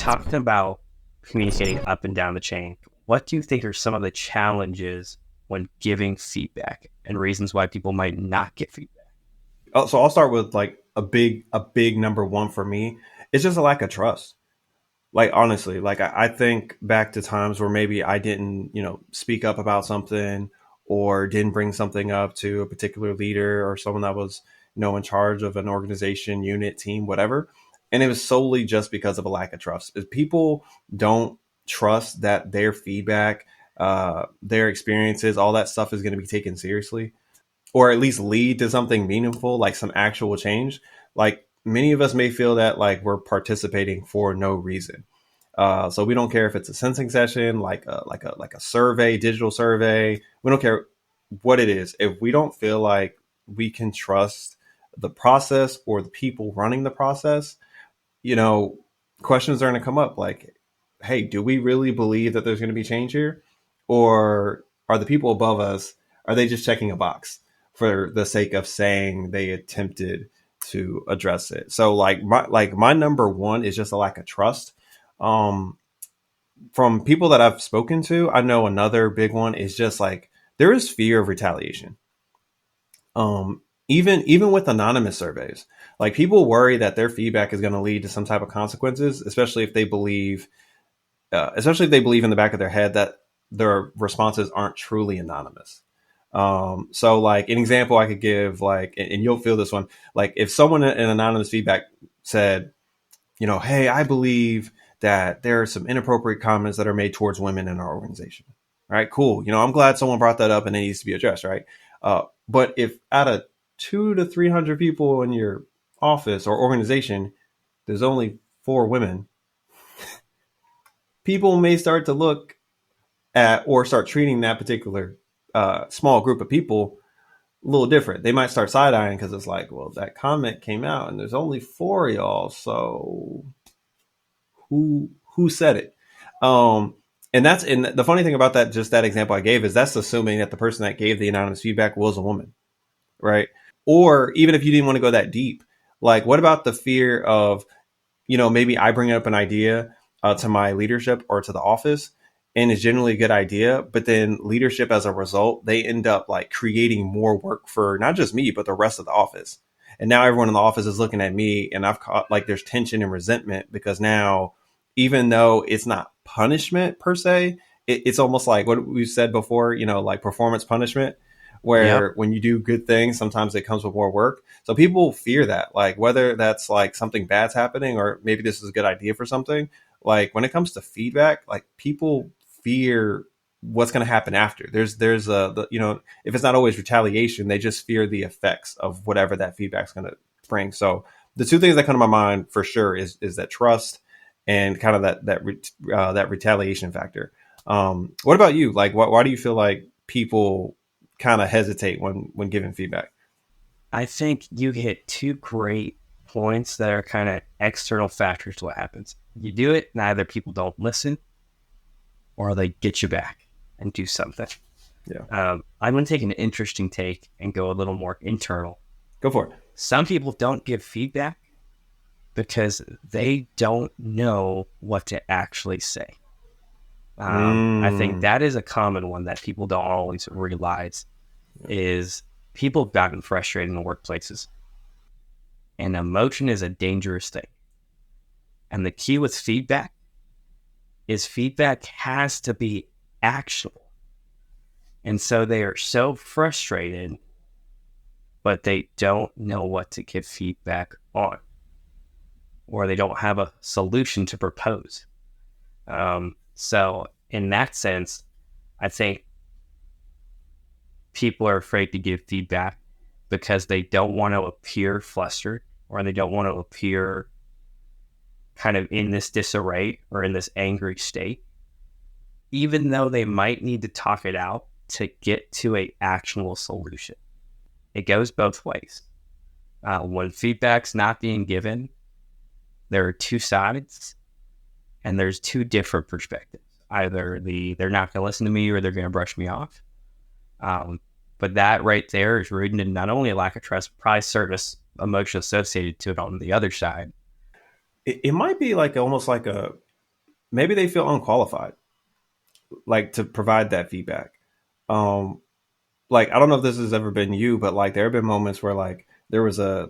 talking about communicating up and down the chain, what do you think are some of the challenges when giving feedback and reasons why people might not get feedback? So I'll start with like a big number one for me. It's just a lack of trust. Like honestly, like I think back to times where maybe I didn't, speak up about something or didn't bring something up to a particular leader or someone that was, in charge of an organization, unit, team, whatever. And it was solely just because of a lack of trust. If people don't trust that their feedback, their experiences, all that stuff is going to be taken seriously, or at least lead to something meaningful, like some actual change. Like many of us may feel that like we're participating for no reason. So we don't care if it's a sensing session, like a survey, digital survey. We don't care what it is. If we don't feel like we can trust the process or the people running the process, you know, questions are going to come up like, hey, do we really believe that there's going to be change here? Or are the people above us, are they just checking a box for the sake of saying they attempted to address it? So like my number one is just a lack of trust. Um, from people that I've spoken to, I know another big one is just like there is fear of retaliation. Even with anonymous surveys, like people worry that their feedback is going to lead to some type of consequences, especially if they believe in the back of their head that their responses aren't truly anonymous. So like an example I could give, like, and you'll feel this one, like if someone in anonymous feedback said, hey, I believe that there are some inappropriate comments that are made towards women in our organization. All right, cool. I'm glad someone brought that up and it needs to be addressed, right? But if out of 200 to 300 people in your office or organization, there's only 4 women, people may start to look at or start treating that particular small group of people a little different. They might start side eyeing because it's like, well, that comment came out and there's only 4 of y'all, so who said it? Um, and the funny thing about that, just that example I gave, is that's assuming that the person that gave the anonymous feedback was a woman, right? Or even if you didn't want to go that deep, like what about the fear of, maybe I bring up an idea to my leadership or to the office, and it's generally a good idea, but then leadership as a result, they end up like creating more work for not just me, but the rest of the office. And now everyone in the office is looking at me, and I've caught like there's tension and resentment because now, even though it's not punishment per se, it's almost like what we've said before, like performance punishment, Yep. where when you do good things, sometimes it comes with more work. So people fear that, like whether that's like something bad's happening or maybe this is a good idea for something. Like when it comes to feedback, like people fear what's going to happen after. There's if it's not always retaliation, they just fear the effects of whatever that feedback's going to bring. So the two things that come to my mind for sure is that trust and kind of that retaliation factor. What about you? Like, why do you feel like people kind of hesitate when giving feedback? I think you hit two great points that are kind of external factors to what happens. You do it, and either people don't listen or they get you back and do something. Yeah, I'm going to take an interesting take and go a little more internal. go for it. Some people don't give feedback because they don't know what to actually say. I think Mm, that is a common one that people don't always realize is people have gotten frustrated in the workplaces, and emotion is a dangerous thing. And the key with feedback is feedback has to be actionable. And so they are so frustrated, but they don't know what to give feedback on, or they don't have a solution to propose. So in that sense, I think people are afraid to give feedback because they don't want to appear flustered, or they don't want to appear kind of in this disarray or in this angry state, even though they might need to talk it out to get to a actionable solution. It goes both ways. When feedback's not being given, there are two sides and there's two different perspectives. Either they're not going to listen to me or they're going to brush me off. But that right there is rooted in not only a lack of trust, but probably certain emotion associated to it on the other side. it might be like almost like a maybe they feel unqualified, like to provide that feedback. Um, like I don't know if this has ever been you, but like there have been moments where like there was a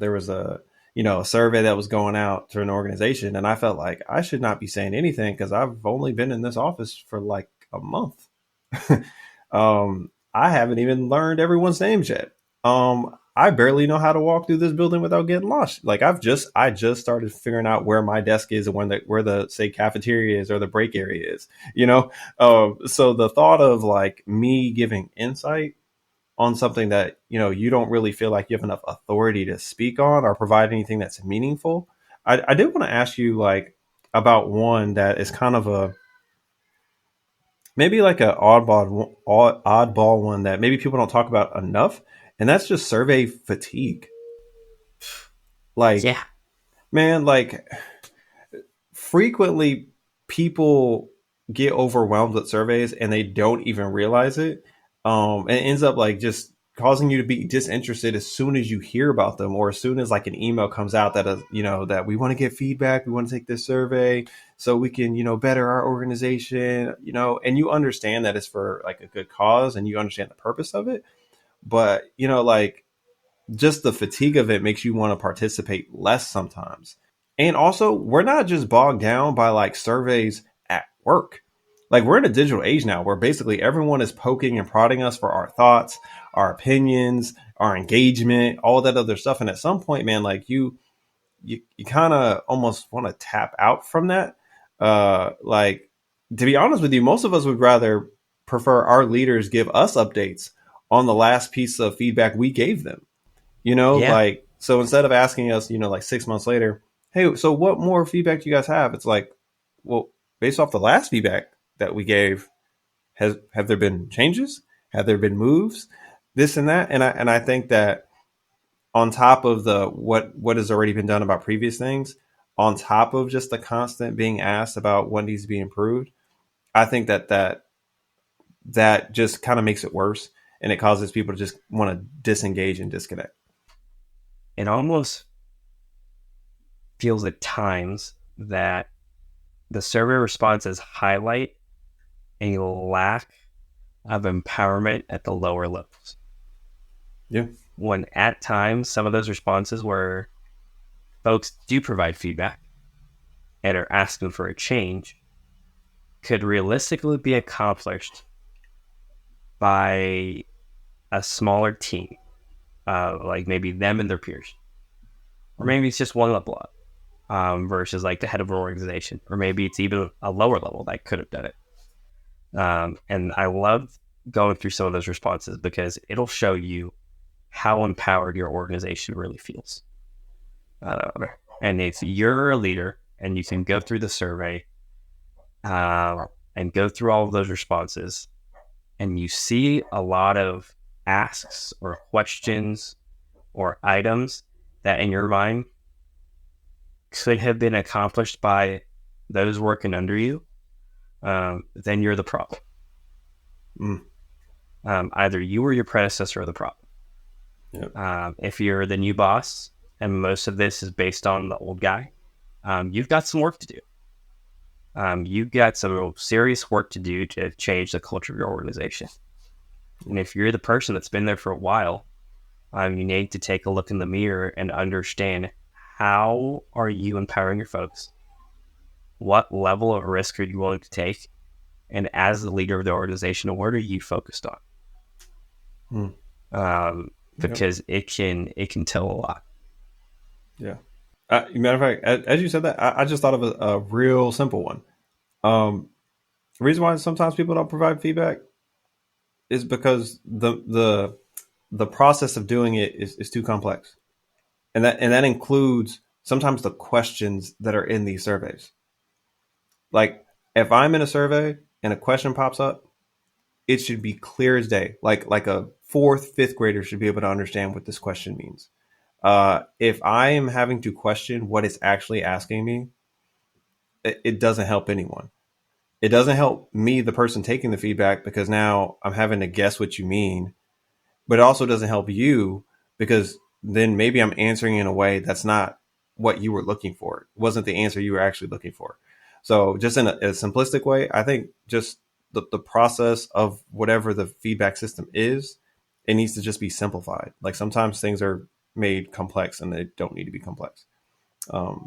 a survey that was going out to an organization, and I felt like I should not be saying anything because I've only been in this office for like a month. I haven't even learned everyone's names yet. I barely know how to walk through this building without getting lost. Like I just started figuring out where my desk is and where the say cafeteria is or the break area is. So the thought of like me giving insight on something that you don't really feel like you have enough authority to speak on or provide anything that's meaningful. I did want to ask you like about one that is kind of a maybe like a oddball one that maybe people don't talk about enough, and that's just survey fatigue. Like, Yeah. man, like frequently people get overwhelmed with surveys and they don't even realize it. And it ends up like just causing you to be disinterested as soon as you hear about them or as soon as like an email comes out that that we want to get feedback, we want to take this survey so we can better our organization, and you understand that it's for like a good cause and you understand the purpose of it, but like just the fatigue of it makes you want to participate less sometimes. And also, we're not just bogged down by like surveys at work. Like we're in a digital age now where basically everyone is poking and prodding us for our thoughts, our opinions, our engagement, all that other stuff. And at some point, man, like you kind of almost want to tap out from that. Like to be honest with you, most of us would rather prefer our leaders give us updates on the last piece of feedback we gave them. Yeah. Like so instead of asking us, like 6 months later, hey, so what more feedback do you guys have? It's like, well, based off the last feedback that we gave, have there been changes? Have there been moves? This and that, and I think that on top of the what has already been done about previous things, on top of just the constant being asked about what needs to be improved, I think that just kind of makes it worse, and it causes people to just want to disengage and disconnect. It almost feels at times that the survey responses highlight a lack of empowerment at the lower levels. Yeah. When at times, some of those responses where folks do provide feedback and are asking for a change could realistically be accomplished by a smaller team, like maybe them and their peers, or maybe it's just one level up versus like the head of an organization, or maybe it's even a lower level that could have done it. And I love going through some of those responses because it'll show you how empowered your organization really feels. And if you're a leader and you can go through the survey and go through all of those responses, and you see a lot of asks or questions or items that in your mind could have been accomplished by those working under you, then you're the problem. Mm. Either you or your predecessor are the problem. Yep. If you're the new boss, and most of this is based on the old guy, you've got some work to do. You've got some serious work to do to change the culture of your organization. And if you're the person that's been there for a while, you need to take a look in the mirror and understand, how are you empowering your folks? What level of risk are you willing to take? And as the leader of the organization, what are you focused on? Because it can tell a lot. Yeah. Matter of fact, as you said that, I just thought of a real simple one. The reason why sometimes people don't provide feedback is because the process of doing it is too complex, and that includes sometimes the questions that are in these surveys. Like if I'm in a survey and a question pops up, it should be clear as day. Like a fourth, fifth grader should be able to understand what this question means. If I am having to question what it's actually asking me, it doesn't help anyone. It doesn't help me, the person taking the feedback, because now I'm having to guess what you mean. But it also doesn't help you because then maybe I'm answering in a way that's not what you were looking for. It wasn't the answer you were actually looking for. So just in a simplistic way, I think just the process of whatever the feedback system is, it needs to just be simplified. Like sometimes things are made complex and they don't need to be complex.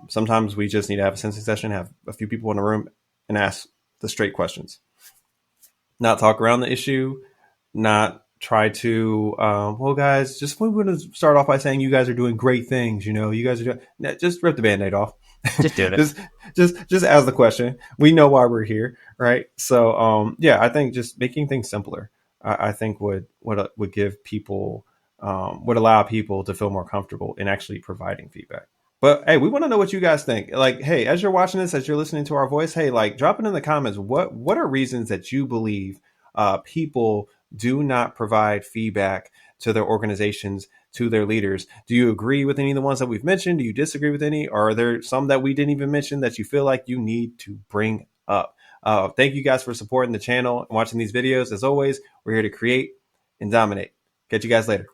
Sometimes we just need to have a sensing session, have a few people in a room, and ask the straight questions. Not talk around the issue, not try to, well, guys, just we want to start off by saying you guys are doing great things. You know, you guys are doing. Just rip the band-aid off. Just doing it. just, just ask the question. We know why we're here, right? So, yeah, I think just making things simpler, I think would give people, would allow people to feel more comfortable in actually providing feedback. But hey, we want to know what you guys think. Like, hey, as you're watching this, as you're listening to our voice, hey, like, drop it in the comments. What are reasons that you believe people do not provide feedback to their organizations, to their leaders? Do you agree with any of the ones that we've mentioned? Do you disagree with any? Or are there some that we didn't even mention that you feel like you need to bring up? Thank you guys for supporting the channel and watching these videos. As always, we're here to create and dominate. Catch you guys later.